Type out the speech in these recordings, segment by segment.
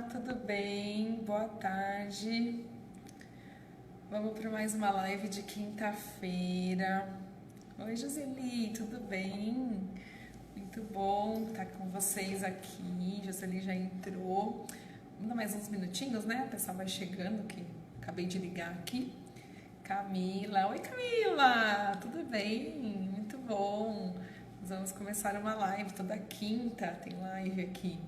tudo bem? Boa tarde. Vamos para mais uma live de quinta-feira. Oi, Joseli, tudo bem? Muito bom estar com vocês aqui. Joseli já entrou. Vamos dar mais uns minutinhos, né? O pessoal vai chegando, que acabei de ligar aqui. Camila, oi Camila, tudo bem? Muito bom. Nós vamos começar uma live toda quinta, tem live aqui.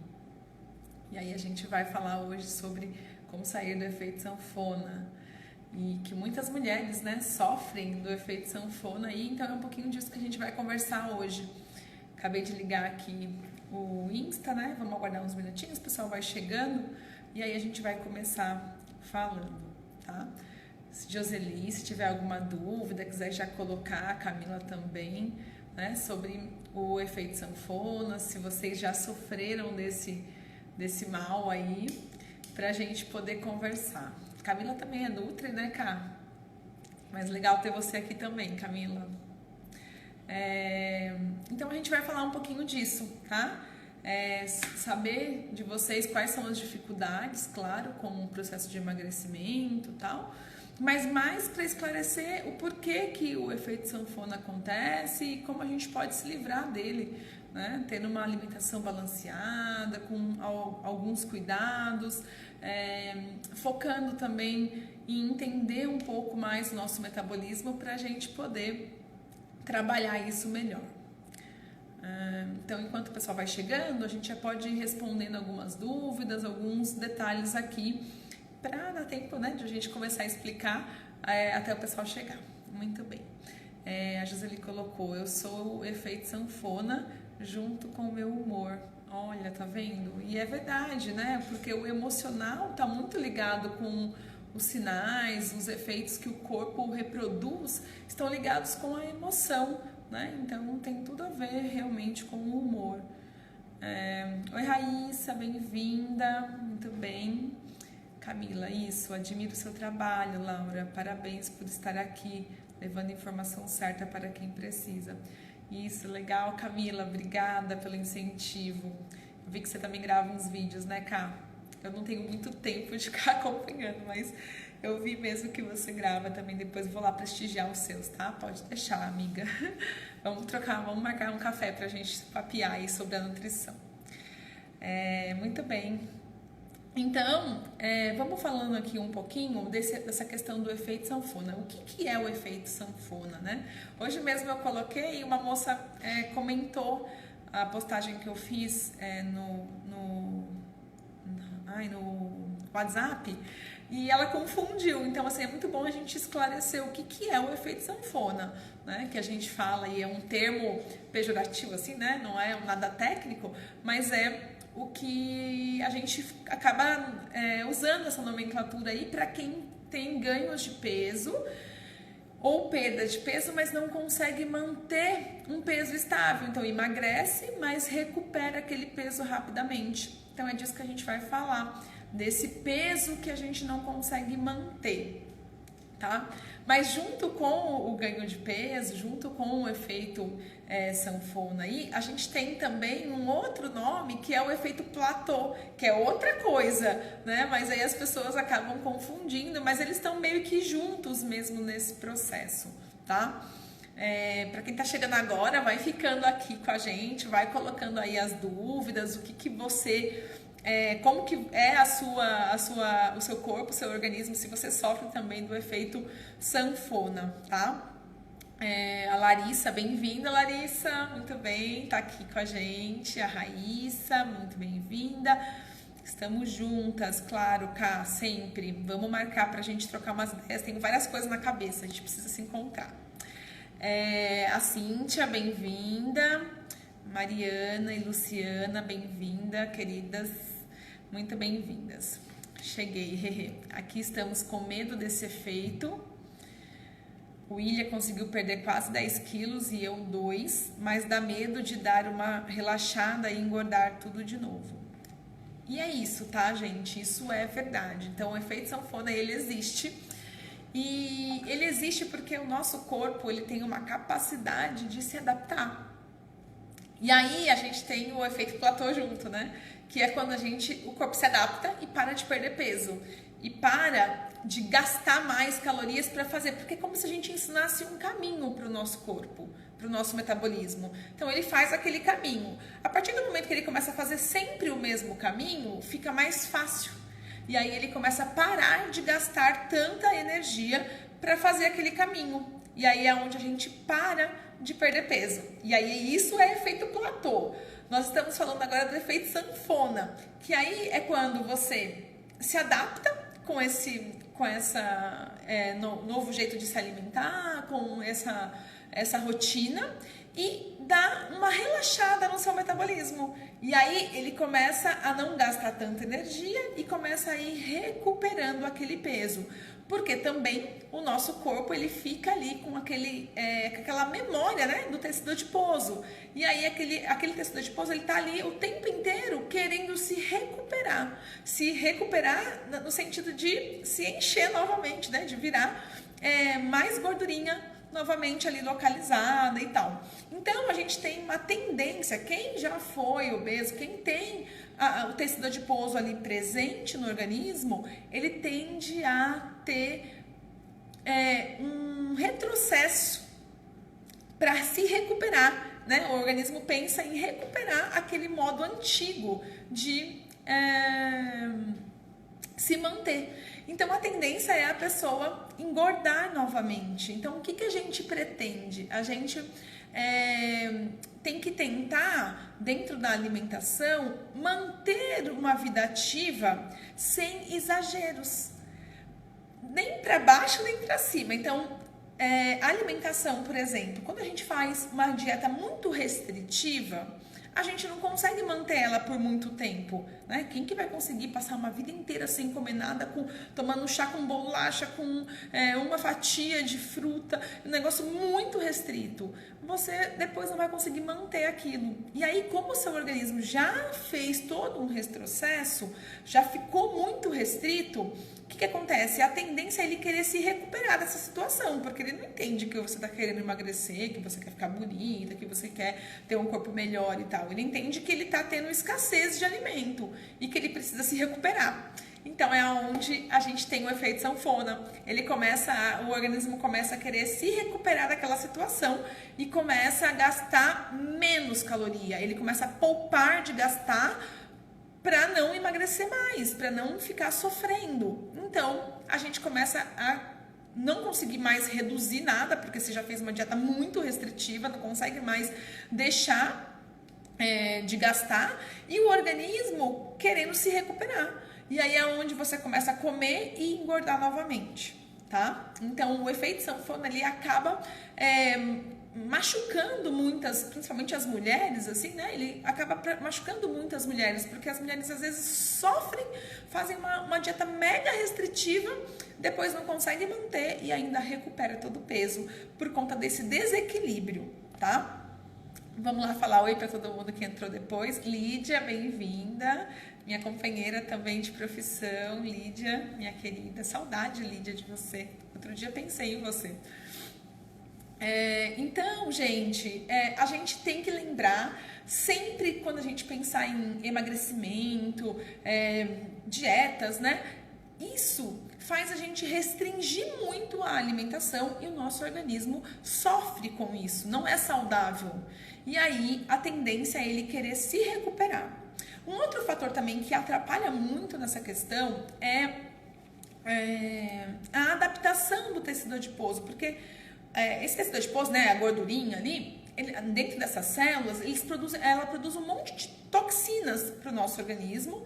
E aí a gente vai falar hoje sobre como sair do efeito sanfona. E que muitas mulheres, né, sofrem do efeito sanfona aí, então é um pouquinho disso que a gente vai conversar hoje. Acabei de ligar aqui o Insta, né? Vamos aguardar uns minutinhos, o pessoal vai chegando e aí a gente vai começar falando, tá? Joseli, se tiver alguma dúvida, quiser já colocar, a Camila também, né, sobre o efeito sanfona, se vocês já sofreram desse mal aí, pra gente poder conversar. Camila também é Nutri, né, Cá? Mas legal ter você aqui também, Camila. Então a gente vai falar um pouquinho disso, tá? Saber de vocês quais são as dificuldades, claro, com o processo de emagrecimento e tal, mas mais para esclarecer o porquê que o efeito sanfona acontece e como a gente pode se livrar dele, né? Tendo uma alimentação balanceada, com alguns cuidados, focando também em entender um pouco mais o nosso metabolismo para a gente poder trabalhar isso melhor. Então, enquanto o pessoal vai chegando, a gente já pode ir respondendo algumas dúvidas, alguns detalhes aqui, para dar tempo, né, de a gente começar a explicar até o pessoal chegar. Muito bem. A Joseli colocou, eu sou o efeito sanfona junto com o meu humor. Olha, tá vendo? E é verdade, né? Porque o emocional tá muito ligado com os sinais, os efeitos que o corpo reproduz, estão ligados com a emoção, né? Então tem tudo a ver realmente com o humor. Oi, Raíssa, bem-vinda. Muito bem. Camila, isso, admiro o seu trabalho, Laura. Parabéns por estar aqui, levando a informação certa para quem precisa. Isso, legal, Camila, obrigada pelo incentivo. Eu vi que você também grava uns vídeos, né, Cá? Eu não tenho muito tempo de ficar acompanhando, mas eu vi mesmo que você grava também. Depois vou lá prestigiar os seus, tá? Pode deixar, amiga. Vamos marcar um café pra gente papear aí sobre a nutrição. Muito bem. Então, vamos falando aqui um pouquinho dessa questão do efeito sanfona. O que é o efeito sanfona, né? Hoje mesmo eu coloquei, uma moça comentou a postagem que eu fiz no WhatsApp e ela confundiu. Então, assim, é muito bom a gente esclarecer o que é o efeito sanfona, né? Que a gente fala e é um termo pejorativo, assim, né? Não é nada técnico, mas é o que a gente acaba usando essa nomenclatura aí para quem tem ganhos de peso ou perda de peso, mas não consegue manter um peso estável. Então emagrece, mas recupera aquele peso rapidamente. Então é disso que a gente vai falar, desse peso que a gente não consegue manter, tá? Mas junto com o ganho de peso, junto com o efeito sanfona aí, a gente tem também um outro nome que é o efeito platô, que é outra coisa, né? Mas aí as pessoas acabam confundindo, mas eles estão meio que juntos mesmo nesse processo, tá? Para quem tá chegando agora, vai ficando aqui com a gente, vai colocando aí as dúvidas, o que você... como que é o seu corpo, o seu organismo, se você sofre também do efeito sanfona, tá? A Larissa, bem-vinda, Larissa, muito bem, tá aqui com a gente. A Raíssa, muito bem-vinda. Estamos juntas, claro, Cá, sempre. Vamos marcar pra gente trocar umas ideias. Tenho várias coisas na cabeça, a gente precisa se encontrar. A Cíntia, bem-vinda. Mariana e Luciana, bem-vinda, queridas. Muito bem-vindas. Cheguei, hehe. Aqui estamos com medo desse efeito. O William conseguiu perder quase 10 quilos e eu 2, mas dá medo de dar uma relaxada e engordar tudo de novo. E é isso, tá, gente? Isso é verdade. Então, o efeito sanfona, ele existe. E ele existe porque o nosso corpo, ele tem uma capacidade de se adaptar. E aí a gente tem o efeito platô junto, né? Que é quando o corpo se adapta e para de perder peso. E para de gastar mais calorias para fazer. Porque é como se a gente ensinasse um caminho para o nosso corpo, para o nosso metabolismo. Então ele faz aquele caminho. A partir do momento que ele começa a fazer sempre o mesmo caminho, fica mais fácil. E aí ele começa a parar de gastar tanta energia para fazer aquele caminho. E aí é onde a gente para de perder peso. E aí isso é efeito platô. Nós estamos falando agora do efeito sanfona, que aí é quando você se adapta com esse novo jeito de se alimentar, com essa rotina, e dá uma relaxada no seu metabolismo. E aí ele começa a não gastar tanta energia e começa a ir recuperando aquele peso. Porque também o nosso corpo ele fica ali com aquela memória, né, do tecido adiposo. E aí aquele tecido adiposo ele tá ali o tempo inteiro querendo se recuperar. Se recuperar no sentido de se encher novamente, né, de virar mais gordurinha novamente ali localizada e tal. Então a gente tem uma tendência, quem já foi obeso, quem tem o tecido adiposo ali presente no organismo, ele tende a ter um retrocesso para se recuperar, né? O organismo pensa em recuperar aquele modo antigo de se manter. Então a tendência é a pessoa engordar novamente. Então o que a gente pretende? A gente tem que tentar, dentro da alimentação, manter uma vida ativa sem exageros. Nem para baixo, nem para cima. Então, a alimentação, por exemplo, quando a gente faz uma dieta muito restritiva, a gente não consegue manter ela por muito tempo, né? Quem que vai conseguir passar uma vida inteira sem comer nada, tomando chá com bolacha, com uma fatia de fruta, um negócio muito restrito? Você depois não vai conseguir manter aquilo. E aí, como o seu organismo já fez todo um retrocesso, já ficou muito restrito, o que acontece? A tendência é ele querer se recuperar dessa situação, porque ele não entende que você está querendo emagrecer, que você quer ficar bonita, que você quer ter um corpo melhor e tal. Ele entende que ele está tendo escassez de alimento e que ele precisa se recuperar. Então é onde a gente tem o efeito sanfona. O organismo começa a querer se recuperar daquela situação e começa a gastar menos caloria. Ele começa a poupar de gastar para não emagrecer mais, para não ficar sofrendo. Então, a gente começa a não conseguir mais reduzir nada, porque você já fez uma dieta muito restritiva, não consegue mais deixar de gastar, e o organismo querendo se recuperar. E aí é onde você começa a comer e engordar novamente, tá? Então, o efeito sanfona ali acaba machucando muitas, principalmente as mulheres, assim, né? Ele acaba machucando muitas mulheres, porque as mulheres às vezes sofrem, fazem uma dieta mega restritiva, depois não conseguem manter e ainda recupera todo o peso por conta desse desequilíbrio, tá? Vamos lá falar oi para todo mundo que entrou depois. Lídia, bem-vinda. Minha companheira também de profissão, Lídia, minha querida. Saudade, Lídia, de você. Outro dia pensei em você. Então, gente, a gente tem que lembrar, sempre quando a gente pensar em emagrecimento, dietas, né? Isso faz a gente restringir muito a alimentação e o nosso organismo sofre com isso, não é saudável. E aí a tendência é ele querer se recuperar. Um outro fator também que atrapalha muito nessa questão é a adaptação do tecido adiposo, porque esse tecido adiposo, né, a gordurinha ali, dentro dessas células, ela produz um monte de toxinas para o nosso organismo.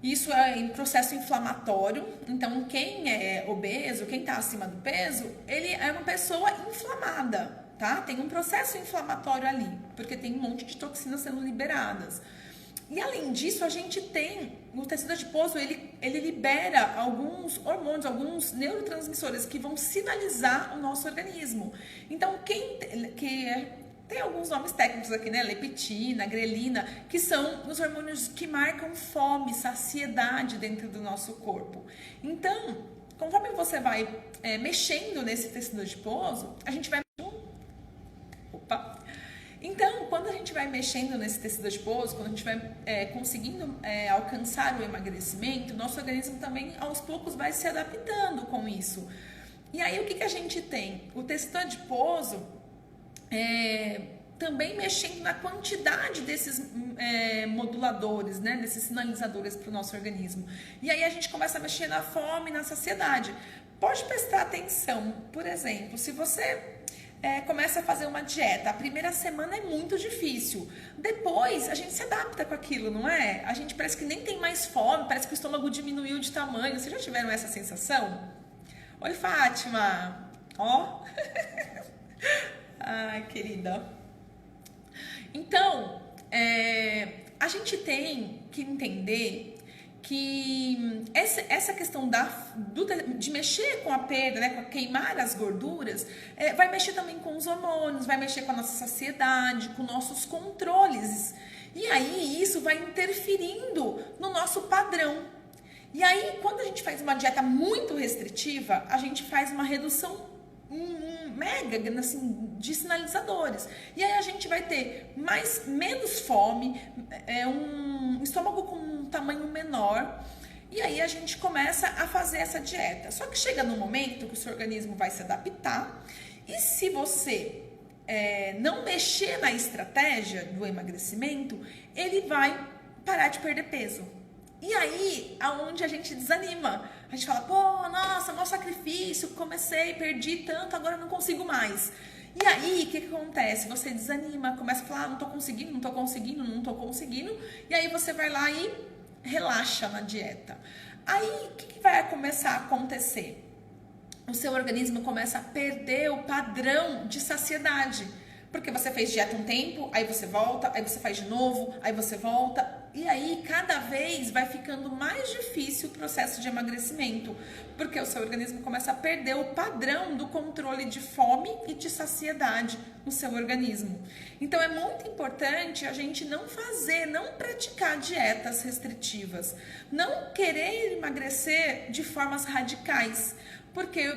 Isso é em processo inflamatório. Então, quem é obeso, quem está acima do peso, ele é uma pessoa inflamada, tá? Tem um processo inflamatório ali, porque tem um monte de toxinas sendo liberadas. E além disso, a gente tem, o tecido adiposo, ele libera alguns hormônios, alguns neurotransmissores que vão sinalizar o nosso organismo. Então, tem alguns nomes técnicos aqui, né? Leptina, grelina, que são os hormônios que marcam fome, saciedade dentro do nosso corpo. Então, conforme você vai mexendo nesse tecido adiposo, a gente vai... Então, quando quando a gente vai mexendo nesse tecido adiposo, quando a gente vai conseguindo alcançar o emagrecimento, nosso organismo também aos poucos vai se adaptando com isso. E aí o que a gente tem? O tecido adiposo também mexendo na quantidade desses moduladores, né, desses sinalizadores para o nosso organismo. E aí a gente começa a mexer na fome, na saciedade. Pode prestar atenção, por exemplo, se você começa a fazer uma dieta, a primeira semana é muito difícil. Depois a gente se adapta com aquilo, não é? A gente parece que nem tem mais fome, parece que o estômago diminuiu de tamanho. Vocês já tiveram essa sensação? Oi, Fátima. Ó. Ai, querida. Então, a gente tem que entender que essa questão de mexer com a perda, né, com queimar as gorduras, vai mexer também com os hormônios, vai mexer com a nossa saciedade, com nossos controles. E aí isso vai interferindo no nosso padrão. E aí, quando a gente faz uma dieta muito restritiva, a gente faz uma redução mega, assim, de sinalizadores. E aí a gente vai ter menos fome, um estômago com um tamanho menor. E aí a gente começa a fazer essa dieta. Só que chega no momento que o seu organismo vai se adaptar. E se você não mexer na estratégia do emagrecimento, ele vai parar de perder peso. E aí, aonde a gente desanima. A gente fala, pô, nossa, maior sacrifício, comecei, perdi tanto, agora não consigo mais. E aí, o que acontece? Você desanima, começa a falar, não tô conseguindo. E aí você vai lá e relaxa na dieta. Aí, o que vai começar a acontecer? O seu organismo começa a perder o padrão de saciedade. Porque você fez dieta um tempo, aí você volta, aí você faz de novo, aí você volta. E aí, cada vez vai ficando mais difícil o processo de emagrecimento, porque o seu organismo começa a perder o padrão do controle de fome e de saciedade no seu organismo. Então, é muito importante a gente não praticar dietas restritivas, não querer emagrecer de formas radicais, porque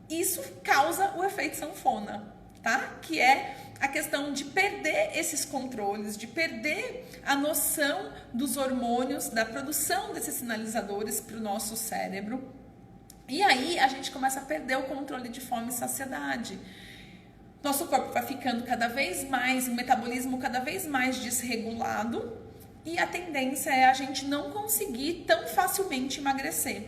isso causa o efeito sanfona, tá? Que é a questão de perder esses controles, de perder a noção dos hormônios, da produção desses sinalizadores para o nosso cérebro. E aí a gente começa a perder o controle de fome e saciedade. Nosso corpo vai ficando cada vez mais, o metabolismo cada vez mais desregulado, e a tendência é a gente não conseguir tão facilmente emagrecer.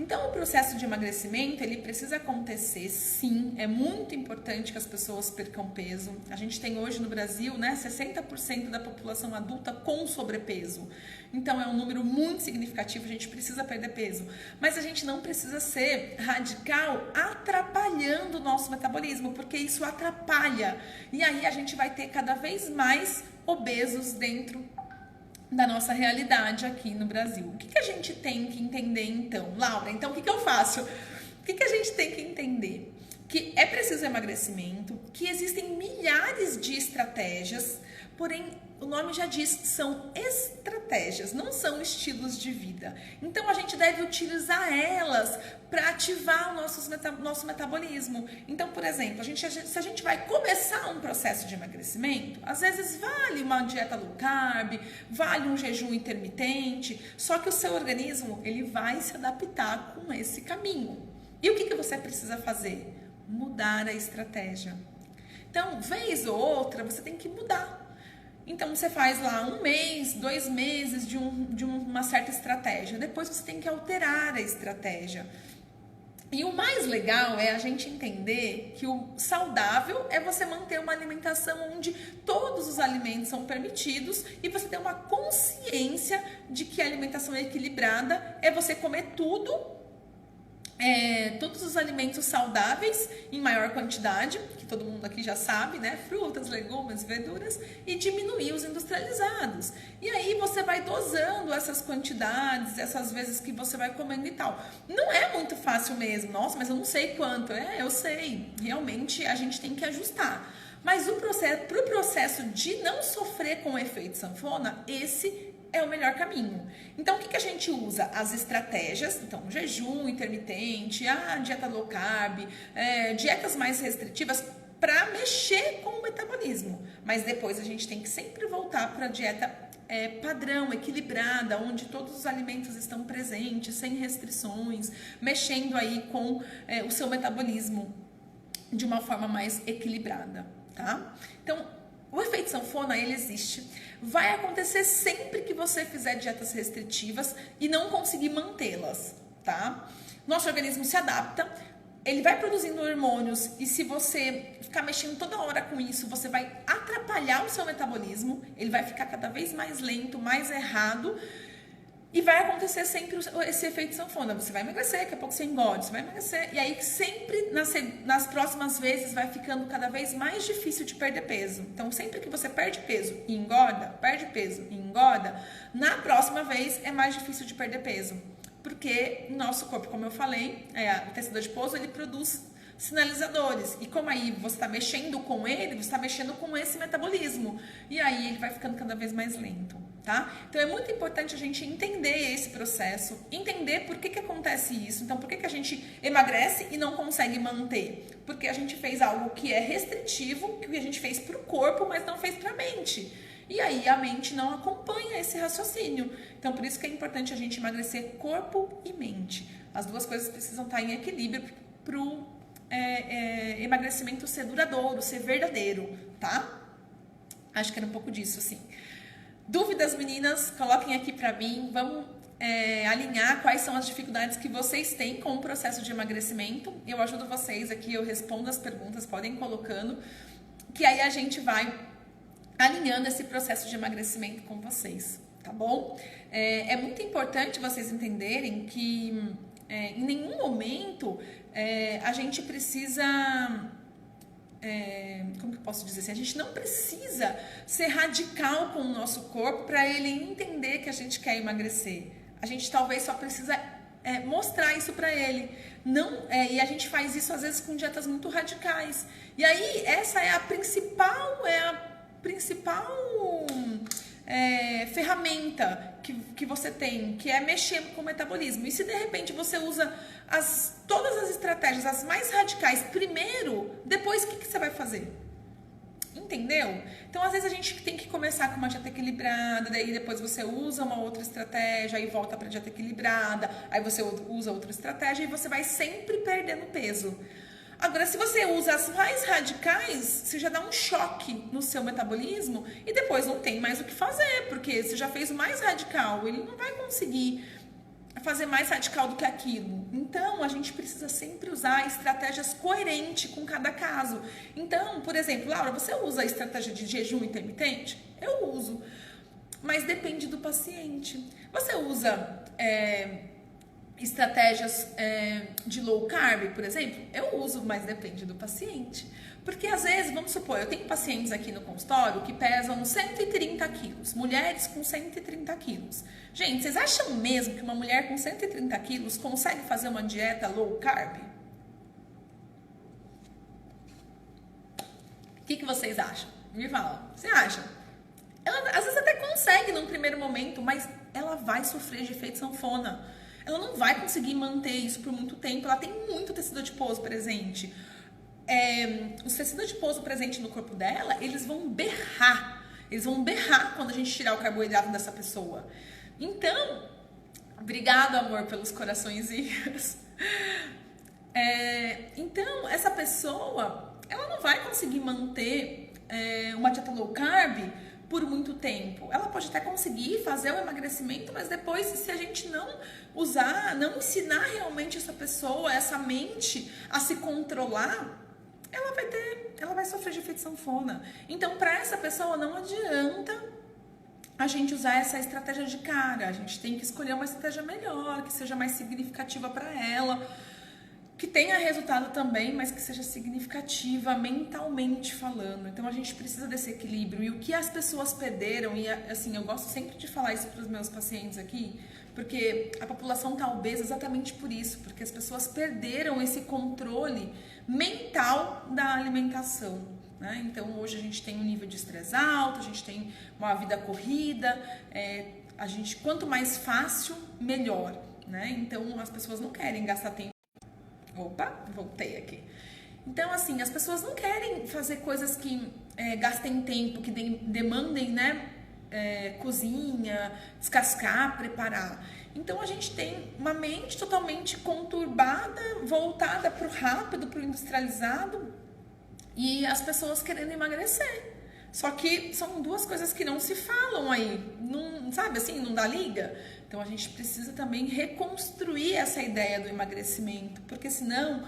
Então, o processo de emagrecimento, ele precisa acontecer, sim. É muito importante que as pessoas percam peso. A gente tem hoje no Brasil, né, 60% da população adulta com sobrepeso. Então, é um número muito significativo, a gente precisa perder peso. Mas a gente não precisa ser radical atrapalhando o nosso metabolismo, porque isso atrapalha. E aí a gente vai ter cada vez mais obesos dentro da nossa realidade aqui no Brasil. O que a gente tem que entender então? Laura, então o que eu faço? O que a gente tem que entender? Que é preciso emagrecimento, que existem milhares de estratégias, porém, o nome já diz, são estratégias, não são estilos de vida. Então, a gente deve utilizar elas para ativar o nosso metabolismo. Então, por exemplo, se a gente vai começar um processo de emagrecimento, às vezes vale uma dieta low carb, vale um jejum intermitente, só que o seu organismo, ele vai se adaptar com esse caminho. E o que você precisa fazer? Mudar a estratégia. Então, vez ou outra, você tem que mudar. Então, você faz lá 1 mês, 2 meses de uma certa estratégia. Depois, você tem que alterar a estratégia. E o mais legal é a gente entender que o saudável é você manter uma alimentação onde todos os alimentos são permitidos e você ter uma consciência de que a alimentação equilibrada é você comer tudo, todos os alimentos saudáveis em maior quantidade, que todo mundo aqui já sabe, né? Frutas, legumes, verduras, e diminuir os industrializados. E aí você vai dosando essas quantidades, essas vezes que você vai comendo e tal. Não é muito fácil mesmo. Nossa, mas eu não sei quanto. Eu sei. Realmente a gente tem que ajustar. Mas pro processo de não sofrer com o efeito sanfona, esse é o melhor caminho. Então, o que a gente usa? As estratégias, então, jejum intermitente, dieta low carb, dietas mais restritivas, para mexer com o metabolismo. Mas depois a gente tem que sempre voltar para a dieta padrão, equilibrada, onde todos os alimentos estão presentes, sem restrições, mexendo aí com o seu metabolismo de uma forma mais equilibrada, tá? Então, o efeito sanfona, ele existe. Vai acontecer sempre que você fizer dietas restritivas e não conseguir mantê-las, tá? Nosso organismo se adapta, ele vai produzindo hormônios e se você ficar mexendo toda hora com isso, você vai atrapalhar o seu metabolismo, ele vai ficar cada vez mais lento, mais errado e vai acontecer sempre esse efeito sanfona. Você vai emagrecer, daqui a pouco você engorda, você vai emagrecer e aí sempre nas próximas vezes vai ficando cada vez mais difícil de perder peso. Então sempre que você perde peso e engorda, perde peso e engorda, na próxima vez é mais difícil de perder peso. Porque nosso corpo, como eu falei, o tecido adiposo, ele produz sinalizadores. E como aí você está mexendo com ele, você está mexendo com esse metabolismo. E aí ele vai ficando cada vez mais lento, tá? Então é muito importante a gente entender esse processo, entender por que acontece isso. Então, por que a gente emagrece e não consegue manter? Porque a gente fez algo que é restritivo, que a gente fez para o corpo, mas não fez para a mente. E aí a mente não acompanha esse raciocínio. Então, por isso que é importante a gente emagrecer corpo e mente. As duas coisas precisam estar em equilíbrio para o emagrecimento ser duradouro, ser verdadeiro, tá? Acho que era um pouco disso, sim. Dúvidas, meninas? Coloquem aqui para mim. Vamos alinhar quais são as dificuldades que vocês têm com o processo de emagrecimento. Eu ajudo vocês aqui, eu respondo as perguntas, podem ir colocando, que aí a gente vai alinhando esse processo de emagrecimento com vocês, tá bom? É muito importante vocês entenderem que em nenhum momento a gente precisa, como que eu posso dizer assim? A gente não precisa ser radical com o nosso corpo para ele entender que a gente quer emagrecer. A gente talvez só precisa mostrar isso para ele. Não, e a gente faz isso às vezes com dietas muito radicais. E aí essa é a principal ferramenta que você tem, que é mexer com o metabolismo. E se de repente você usa todas as estratégias, as mais radicais primeiro, depois o que você vai fazer? Entendeu? Então, às vezes a gente tem que começar com uma dieta equilibrada, daí depois você usa uma outra estratégia, aí volta para a dieta equilibrada, aí você usa outra estratégia e você vai sempre perdendo peso. Agora, se você usa as mais radicais, você já dá um choque no seu metabolismo e depois não tem mais o que fazer, porque você já fez o mais radical, ele não vai conseguir fazer mais radical do que aquilo. Então, a gente precisa sempre usar estratégias coerentes com cada caso. Então, por exemplo, Laura, você usa a estratégia de jejum intermitente? Eu uso, mas depende do paciente. Você usa estratégias de low carb, por exemplo? Eu uso, mas depende do paciente. Porque às vezes, vamos supor, eu tenho pacientes aqui no consultório que pesam 130 quilos, mulheres com 130 quilos. Gente, vocês acham mesmo que uma mulher com 130 quilos consegue fazer uma dieta low carb? O que vocês acham? Me fala. Você acha? Ela às vezes até consegue num primeiro momento, mas ela vai sofrer de efeito sanfona. Ela não vai conseguir manter isso por muito tempo. Ela tem muito tecido adiposo presente. Os tecidos adiposo presente no corpo dela, eles vão berrar. Eles vão berrar quando a gente tirar o carboidrato dessa pessoa. Então, obrigado, amor, pelos coraçõezinhos. Então, essa pessoa, ela não vai conseguir manter uma dieta low carb por muito tempo. Ela pode até conseguir fazer o emagrecimento, mas depois, se a gente não não ensinar realmente essa pessoa, essa mente a se controlar, ela vai sofrer de efeito sanfona. Então, para essa pessoa não adianta a gente usar essa estratégia de cara. A gente tem que escolher uma estratégia melhor, que seja mais significativa para ela, que tenha resultado também, mas que seja significativa mentalmente falando. Então a gente precisa desse equilíbrio. E o que as pessoas perderam, e assim, eu gosto sempre de falar isso para os meus pacientes aqui, porque a população está obesa exatamente por isso, porque as pessoas perderam esse controle mental da alimentação, né? Então hoje a gente tem um nível de estresse alto, a gente tem uma vida corrida, quanto mais fácil, melhor, né? Então as pessoas não querem gastar tempo. Opa, voltei aqui. Então, assim, as pessoas não querem fazer coisas que gastem tempo, que demandem, né, cozinha, descascar, preparar. Então, a gente tem uma mente totalmente conturbada, voltada para o rápido, para o industrializado, e as pessoas querendo emagrecer. Só que são duas coisas que não se falam aí, não, sabe assim, não dá liga. Então a gente precisa também reconstruir essa ideia do emagrecimento, porque senão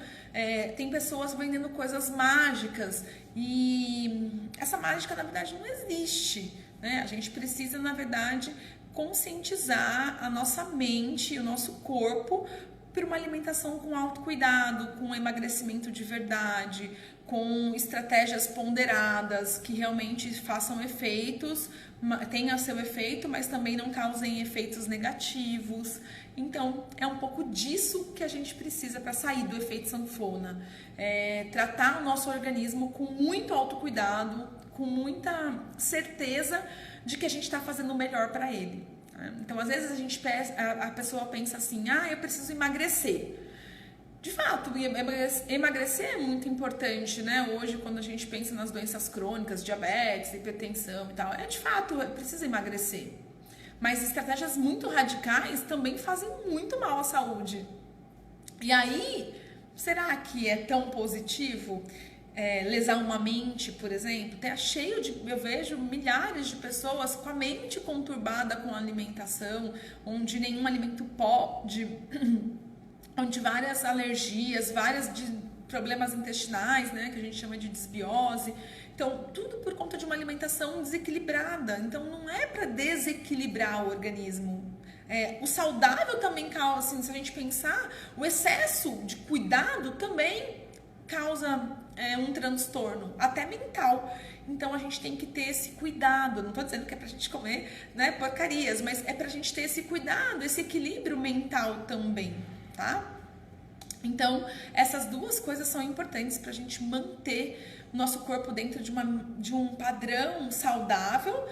tem pessoas vendendo coisas mágicas e essa mágica na verdade não existe, né? A gente precisa na verdade conscientizar a nossa mente, o nosso corpo para uma alimentação com autocuidado, com emagrecimento de verdade, com estratégias ponderadas que realmente façam efeitos, tenham seu efeito, mas também não causem efeitos negativos. Então, é um pouco disso que a gente precisa para sair do efeito sanfona. Tratar o nosso organismo com muito autocuidado, com muita certeza de que a gente está fazendo o melhor para ele. Então, às vezes a pessoa pensa assim, eu preciso emagrecer. De fato, emagrecer é muito importante, né? Hoje, quando a gente pensa nas doenças crônicas, diabetes, hipertensão e tal, de fato, precisa emagrecer. Mas estratégias muito radicais também fazem muito mal à saúde. E aí, será que é tão positivo? Lesar uma mente, por exemplo, eu vejo milhares de pessoas com a mente conturbada com a alimentação, onde nenhum alimento pode, onde várias alergias, problemas intestinais, né, que a gente chama de desbiose. Então, tudo por conta de uma alimentação desequilibrada. Então, não é para desequilibrar o organismo. O saudável também causa, assim, se a gente pensar, o excesso de cuidado também causa um transtorno, até mental. Então a gente tem que ter esse cuidado. Não estou dizendo que é pra gente comer, né, porcarias, mas é pra gente ter esse cuidado, esse equilíbrio mental também, tá? Então essas duas coisas são importantes pra gente manter o nosso corpo dentro de um padrão saudável,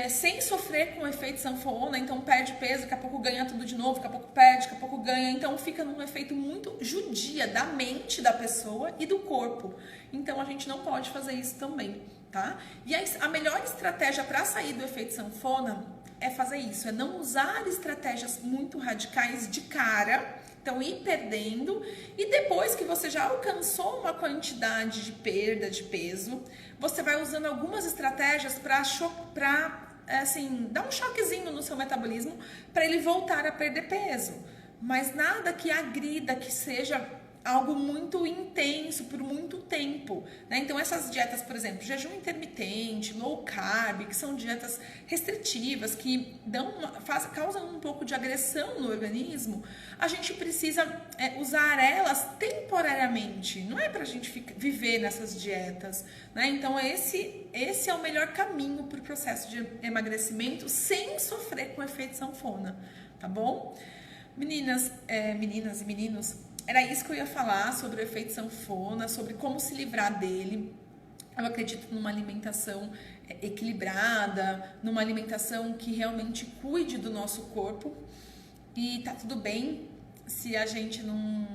sem sofrer com o efeito sanfona. Então perde peso, daqui a pouco ganha tudo de novo, daqui a pouco perde, daqui a pouco ganha. Então fica num efeito muito judia da mente da pessoa e do corpo. Então a gente não pode fazer isso também, tá? E a melhor estratégia para sair do efeito sanfona é fazer isso, é não usar estratégias muito radicais de cara. Então, ir perdendo, e depois que você já alcançou uma quantidade de perda de peso, você vai usando algumas estratégias para assim, dar um choquezinho no seu metabolismo para ele voltar a perder peso. Mas nada que agrida, que seja algo muito intenso por muito tempo, né? Então essas dietas, por exemplo, jejum intermitente, low carb, que são dietas restritivas, que causam um pouco de agressão no organismo, a gente precisa usar elas temporariamente, não é pra gente viver nessas dietas, né? Então esse é o melhor caminho para o processo de emagrecimento sem sofrer com o efeito sanfona, tá bom? Meninas e meninos, era isso que eu ia falar sobre o efeito sanfona, sobre como se livrar dele. Eu acredito numa alimentação equilibrada, numa alimentação que realmente cuide do nosso corpo. E tá tudo bem se a gente não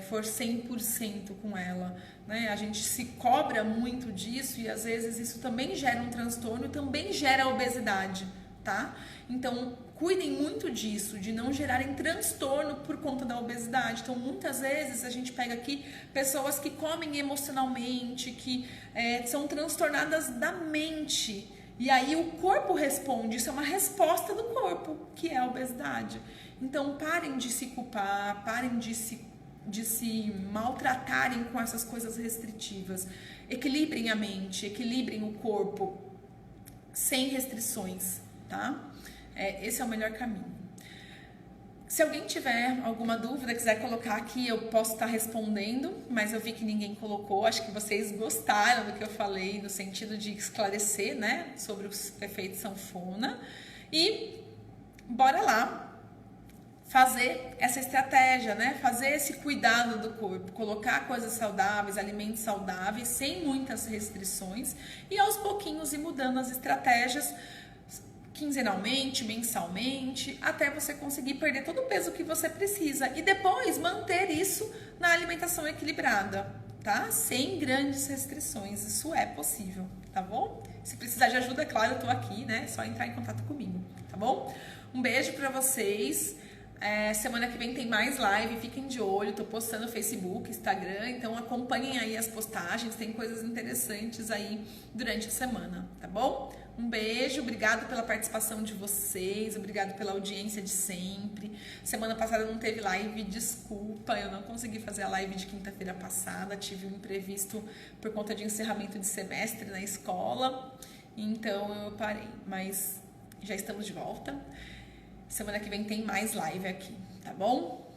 for 100% com ela, né? A gente se cobra muito disso e às vezes isso também gera um transtorno, também gera obesidade, tá? Então, cuidem muito disso, de não gerarem transtorno por conta da obesidade. Então, muitas vezes a gente pega aqui pessoas que comem emocionalmente, que são transtornadas da mente. E aí o corpo responde, isso é uma resposta do corpo, que é a obesidade. Então, parem de se culpar, parem de se maltratarem com essas coisas restritivas. Equilibrem a mente, equilibrem o corpo, sem restrições, tá? Esse é o melhor caminho. Se alguém tiver alguma dúvida, quiser colocar aqui, eu posso estar respondendo, mas eu vi que ninguém colocou. Acho que vocês gostaram do que eu falei, no sentido de esclarecer, né, sobre os efeitos sanfona. E bora lá fazer essa estratégia, né? Fazer esse cuidado do corpo, colocar coisas saudáveis, alimentos saudáveis, sem muitas restrições, e aos pouquinhos ir mudando as estratégias, quinzenalmente, mensalmente, até você conseguir perder todo o peso que você precisa e depois manter isso na alimentação equilibrada, tá? Sem grandes restrições, isso é possível, tá bom? Se precisar de ajuda, claro, eu tô aqui, né? É só entrar em contato comigo, tá bom? Um beijo pra vocês. Semana que vem tem mais live, fiquem de olho, tô postando no Facebook, Instagram, então acompanhem aí as postagens, tem coisas interessantes aí durante a semana, tá bom? Um beijo, obrigado pela participação de vocês, obrigado pela audiência de sempre. Semana passada não teve live, desculpa, eu não consegui fazer a live de quinta-feira passada, tive um imprevisto por conta de encerramento de semestre na escola, então eu parei, mas já estamos de volta. Semana que vem tem mais live aqui, tá bom?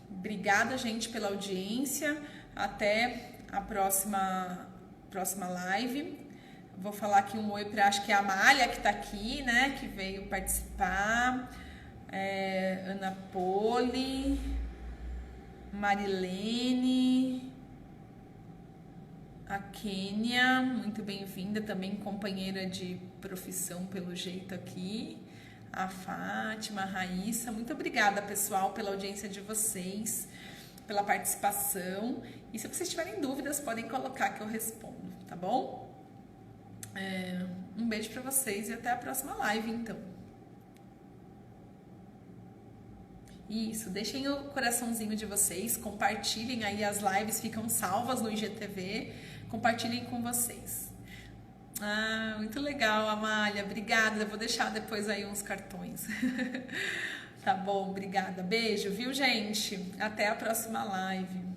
Obrigada, gente, pela audiência. Até a próxima live. Vou falar aqui um oi para, acho que é a Amália que tá aqui, né? Que veio participar. Ana Poli, Marilene, a Kênia, muito bem-vinda, também companheira de profissão pelo jeito aqui. A Fátima, a Raíssa, muito obrigada, pessoal, pela audiência de vocês, pela participação. E se vocês tiverem dúvidas, podem colocar que eu respondo, tá bom? Um beijo pra vocês e até a próxima live, então. Isso, deixem o coraçãozinho de vocês, compartilhem aí as lives, ficam salvas no IGTV, compartilhem com vocês. Muito legal, Amália, obrigada, eu vou deixar depois aí uns cartões. Tá bom, obrigada, beijo, viu, gente? Até a próxima live.